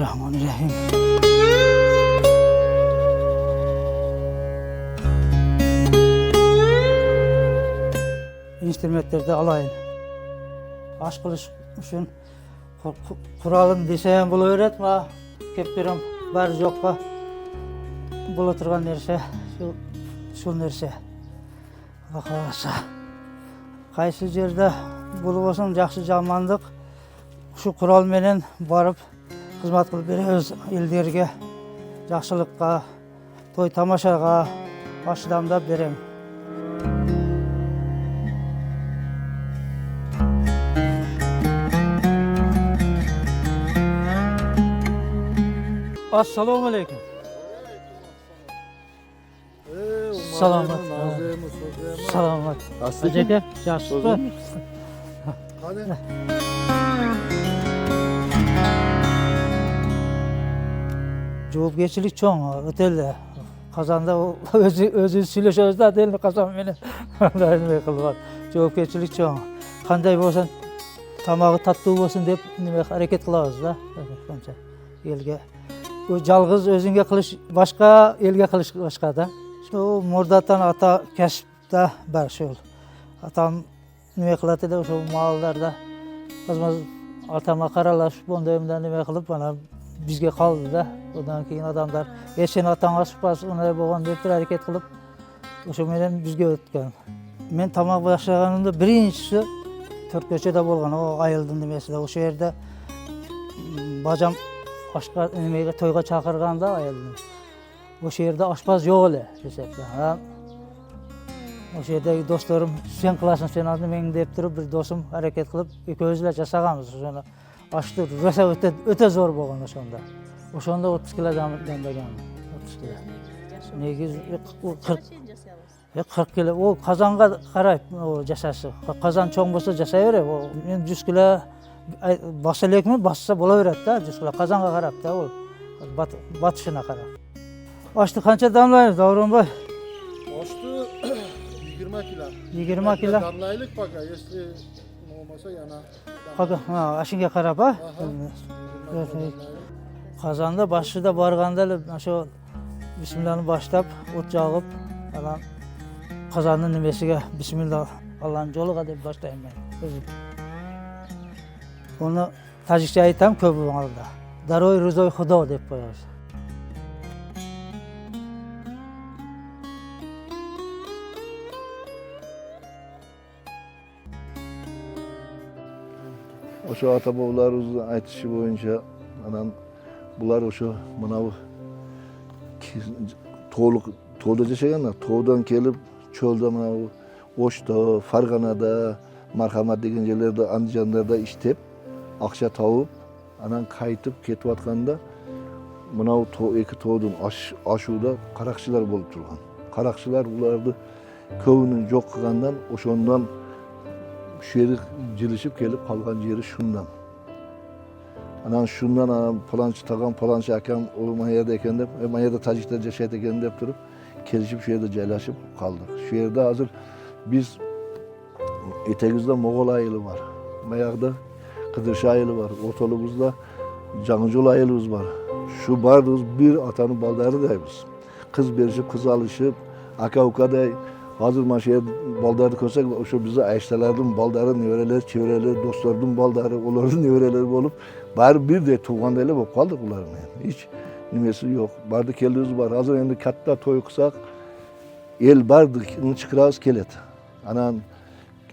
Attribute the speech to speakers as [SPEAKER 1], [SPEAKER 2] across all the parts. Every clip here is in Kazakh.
[SPEAKER 1] Bismillahirrahmanirrahim. İnstrumentlerde alayın. Aşk kılış üçün kuralın deseyim bulu öğretme. Keplerim var yokka. Bulu oturgan nerse, şul nerse. Bakalasa. Kaysı yerde bulu olsun жақсы жалмандық. Şu kural menen barıp hizmet kılıp öz ilderge, жақсылыққа, toy tamaşaga başlamda berem. Assalamu alaikum. Selamat. Selamat. Acaba yaşlı.
[SPEAKER 2] Hadi.
[SPEAKER 1] Cevapgeçilik çoğun otelde. Kazanda özü söyleşiyoruz da değil mi kazan beni. Nime kılıyor. Cevapgeçilik çoğun. Kanday bolsun tamağı tatlı bolsun dep nime hareket kılabız da. Kança elge. O жалгыз özünge kılış başka, elge kılış başka da. Şu murdatan ata kasıpta var şu. Atam nime kılatı da şu mallarda. Kızmaz atama karalaşıp ondayımdan nime kılıp bana bizge kaldı da. Ondan keyin adamlar eşen atan asıpas onay bolgan dep hareket kılıp oşo menен bizge ötken. Men tamak başlaganımda birinchisi Türkçede bolgan o ayıldın demesi oşo yerde bacam aşka nimege toyga çakırganda ayıldın. Oşo yerde aşpaz yok ele desepti. Oşo yerdeki dostlarım sen kılasın sen aldın men dep turup bir dostum hareket kılıp ekөөbüzle jasaganбыз. Sonra açtı. Rosa öte zor bolgan oşonda. Oşonda 30 kilo dembegan. 30 kilo. Negiz 40 kilo. O kazanga karayıp o jasası. Kazan çoğun bolsa jasay berep. O 100 kilo basa lekmi bassa bola berет da 100 kilo. Kazanga karap da o. Batışına karap. Açtı kança damlayız Davronbay?
[SPEAKER 2] Açtı 20 kilo.
[SPEAKER 1] 20 kilo.
[SPEAKER 2] Damlaylık baka. Если olmasa yana.
[SPEAKER 1] Ha, aşınga karap ha. Kazanda başıda barganda şu Bismillah'ını başlap ot jağıp alan kazanın nimesiga Bismillah Allah'ın joluga dep başlayayım ben. Özüm. Onu Tajikçe aytam köp aldı. Daroy ruzoy Xudo dep koyarız.
[SPEAKER 3] Oşo ata-bobolarymbızdын aytışı boyunca anan bular oşo mınavu toğda jaşaganlar. Toğdan kelip çölde mınavu Oş'ta, Farganada, Marhamat degen yerlerde, Andijanlarda iştep, akça taup, anan kaytıp ketip atkanda mınavu eki toğdun aşuda karakçılar bolup turgan. Karakçılar bulardı köbünün jok kılgandan oşondan şu yeri jilişip gelip kalgan yeri şundan. Anan şundan anan palançı tagan palançı akam o mayada eken dep, mayada Tajikler jaşayt eken dep turup kelişip şu yerde jaylaşıp kaldık. Şu yerde hazır biz etegizde Moğol ayılı var. Mayagda Kıdırşı ayılı var. Ortalığımızda Canıjol ayılımız var. Şu bardığız bir atanın baldarı dayımız. Kız berişip kız alışıp aka ukaday hazır maşaya baldarı koysak şu bize ayştalardan baldarı nöreler, çevreler, dostlardan baldarı, onların nöreleri olup bari bir de tuğandayla bolup kaldık bunların yani. Hiç nimesi yok. Bardı keldiğimiz var. Hazır endi katta toy kısak el bardı çıkırağız kelet. Anan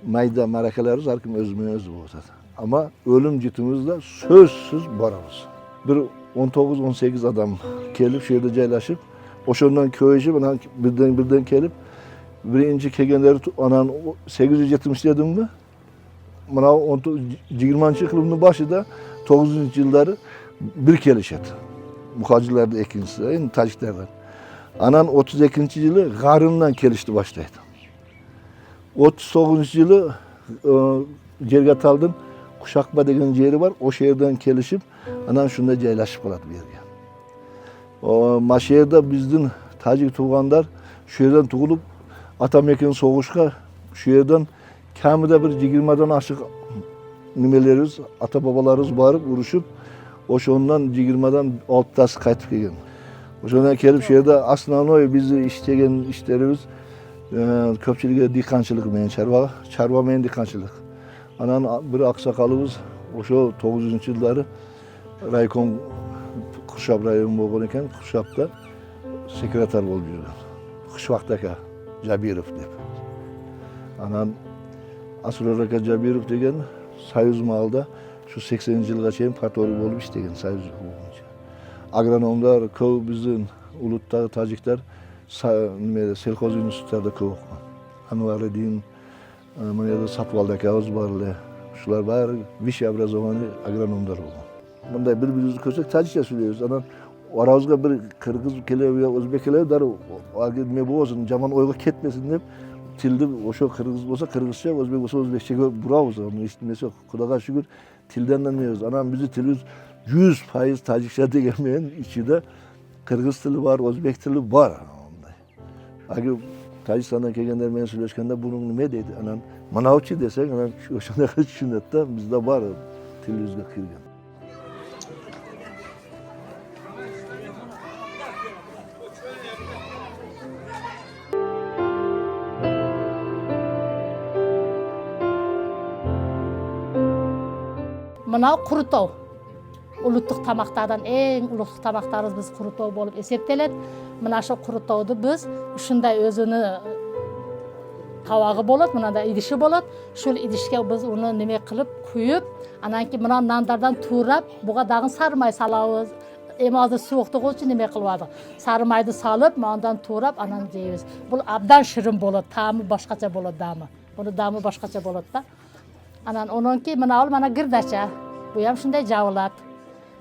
[SPEAKER 3] mayda marakalarız arkim özüme özü bolsa. Ama ölüm jitimizde sözsüz barabız. Bir 19-18 adam kelip şu yerde jaylaşıp oşondan köyüşüp anan birden kelip birinci kegenleri anan 870 mi? Mana 20. yılının başında 9. yılları bir kelişet. Muhacirlerde ikincisi, yani Tajiklerden. Anan 32. yılı Garın'dan kelişti başlaydı. 39. yılı Cergatal'dan Kuşakba degen yeri var. O şehirden kelişip anan şunda jaylaşıp kaladı bir yerge. O maşehirde bizden Tajik tuğanlar şu yerden tuğulup Atameken soğuşka şu yerden kamida bir 20'den aşık nimelerimiz, ata babalarımız barıp uruşup Ошондан 20'dan 6'tası qaytып kelген. Ошондон келип şu yerде основной bizi иштеген иштерибиz көпчүлүгү дыйканчылык менен чарба менен дыйканчылык. Анан bir аксакалыбыз ошо 9-жылдары райком Куршап району болгон экен, Куршапта секретарь болуп жүргөн. Кышбакт ака Жабиров деп. Анан Асурар ака Жабиров деген Союз маалда şu 80-жылга чейин парторг болуп иштеген Союз боюнча. Агрономдор көп биздин улуттагы тажиктер сельхоз институттарда көп окуган. Анвареддин, мына жерде Сатыбалды акабыз бар эле. Ушулар баары высшее образование агрономдор болгон. Мындай бири-бирибизди көрсөк тажикча сүйлөйбүз. Анан арабызга бир кыргыз келеби, өзбек келеби, дароо неме болбосун, жаман ойго кетмесин деп тилди ошо кыргыз болсо кыргызча, өзбек болсо өзбекчеге бурабыз. Аны эчтемесе Кудайга шүгүр тилден эмебиз. Анан биздин тилибиз 100% тажикча деген менен ичинде кыргыз тили бар, өзбек тили бар. Агы Тажикстандан келгендер менен сүйлөшкөндө буну неме дейт? Анан мынаучу десең, анан ошондой түшүнөт да, бизде бар тилибизге кирген.
[SPEAKER 4] Мынау курутоо. Улуттук тамактардан эң улуттук тамактарыбыз биз курутоо болуп эсептелет. Мына ошо курутоодо биз ушундай өзүнүн табагы болот, мындай идиши болот. Ушул идишке биз уну неме кылып күйүп, анан кийин мына нандардан туурап, буга дагы сары май салабыз. Эми азыр сууктугу үчүн неме кылып атык. Сары майды салып, мандан туурап, анан жейбиз. Бул абдан шырын болот, таамы башкача болот даамы. Буну даамы башкача болот да. Анан онон кийин мына гырдача. Бу ham shunday жабылат.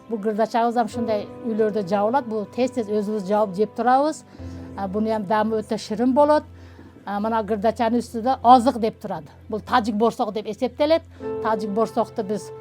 [SPEAKER 4] Bu gırdachağız ham shunday үйлөрдө жабылат. Bu tez-tez өзүбүз жабып жеп турабыз. Буну ham даамы өтө шырын болот. Мына гырдачанын үстүндө азык деп турат. Бул тажик борсок деп эсептелет. Тажик борсокту биз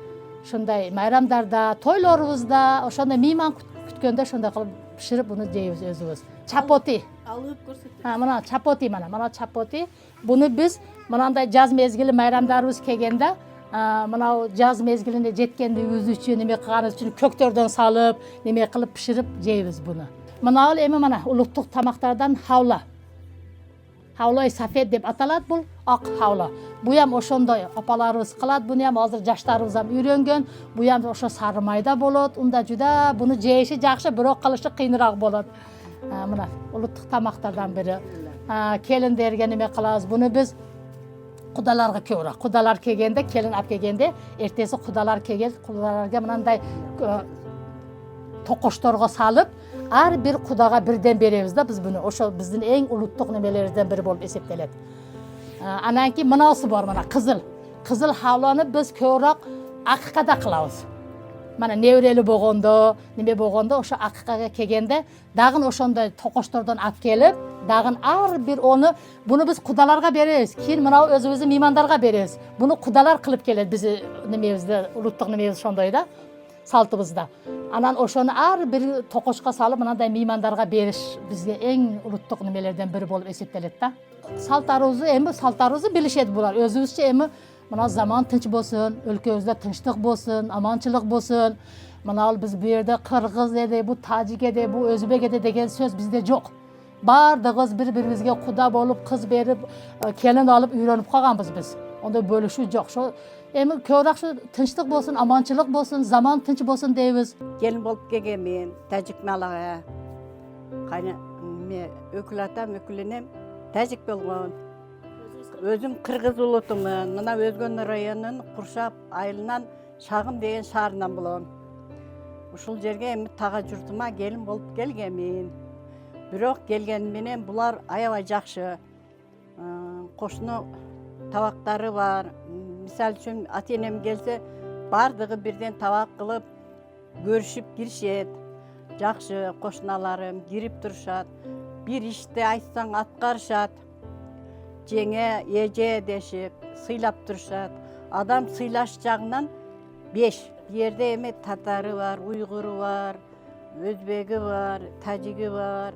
[SPEAKER 4] shunday майрамдарда, тойлорубузда, ошондой мейман күткөндө shunday кылып пиширип буну жейбиз өзүбүз. Чапоти. Алып көрсөтөт. Мына чапоти мына чапоти. Буну биз мынандай жаз мезгили майрамдарыбыз келгенде мынау жаз мезгилине жеткендигибиз үчүн неме кылганыбыз үчүн көктөрдөн салып, неме кылып пиширип жейбиз буну. Мына эми мына улуттук тамактардан хавла. Хавла сафет деп аталат бул ак хавла. Бу ham ошондой апаларыбыз кылат, буну ham азыр жаштарыбыз ham үйрөнгөн. Бу ham ошо сары майда болот. Унда жуда буну жейиши жакшы, бирок кылышы кыйыныраак болот. Мына улуттук тамактардан бири. Келиндерге неме кылабыз? Буну биз кудаларга көбүрөөк. Кудалар келгенде, келин алып келгенде, эртеси кудалар келген, кудаларга мындай токошторго салып, ар бир кудага бирден беребиз да биз буну. Ошо биздин эң улуттук немелерибизден бири болуп эсептелет. Анан кийин мынасы бар, мына кызыл. Кызыл хавланы биз көбүрөөк акыкада кылабыз. Mana nevreli болгондо, неме болгондо, ошо акыкага келгенде, дагы ошондой токоштордон алып келип, дагы ар бир оны буну биз кудаларга беребиз. Кийин мына өзүбүздүн меймандарга беребиз. Буну кудалар кылып келет биз немебизде, улуттук немебиз ошондой да, салтыбызда. Анан ошону ар бир токошко салып, мындай меймандарга бериш бизге эң улуттук немелерден бири болуп эсептелет да. Салтарыбызды билишет булар. Өзүбүзчө эми мына заман тынч болсун, өлкөбүздө тынчтык болсун, аманчылык болсун. Мына биз бу жерде кыргыз эде, бу тажик эде, бу өзбек эде деген сөз бизде жок. Бардыгыбыз бири-бирибизге куда болуп, кыз берип, келин алып үйрөнүп калганбыз биз. Ондой бөлүшүү жок. Ошо эми көбүрөөк шу тынчтык болсун, аманчылык болсун, заман тынч болсун дейбиз.
[SPEAKER 5] Келин болуп келген мен тажик малага. Кайна мен өкүл атам, өкүлүнем тажик болгон. Өзүм кыргыз улутумун. Мына Өзгөн районунун Куршап айылынан Шагым деген шаарынан болом. Ушул жерге эми тага журтума келин болуп келгенмин. Бирок келген менен булар аябай жакшы. Кошуну табактары бар. Мисалы үчүн ата-энем келсе, бардыгы бирден табак кылып көрүшүп киришет. Жакшы кошуналарым кирип турушат. Бир ишти айтсаң аткарышат. Жеңе, эже дешип, сыйлап турушат. Адам сыйлаш жагынан 5. Жерде эми татары бар, уйгуру бар, өзбеги бар, тажиги бар.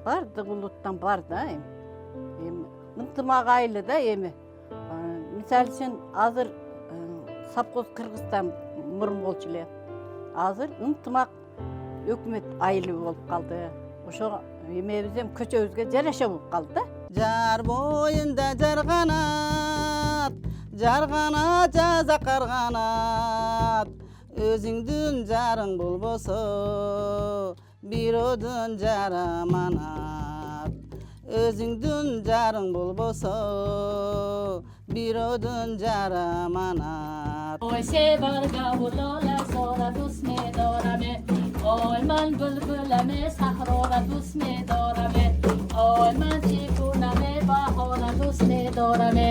[SPEAKER 5] Бардык улуттан бар да эми. Ынтымак айылы да эми. Мисалы үчүн азыр совхоз Кыргызстан мурун болчу эле. Azır ынтымақ өкмөт айылы болуп калды. Ошо эмебиз эми көчөбүзгө жараша болуп калды да.
[SPEAKER 6] Жар бойында жарғанат жаза қарғанат. Өзүңдүн жарың болбосо, бирөөдүн жары аманат. Өзүңдүн жарың болбосо, бирөөдүн жары аманат.
[SPEAKER 4] Oy sevarga ulola sora dusme dorame. Oy man bülbüleme sahrora dusme dorame. Oy man çikuname bahora dusme dorame.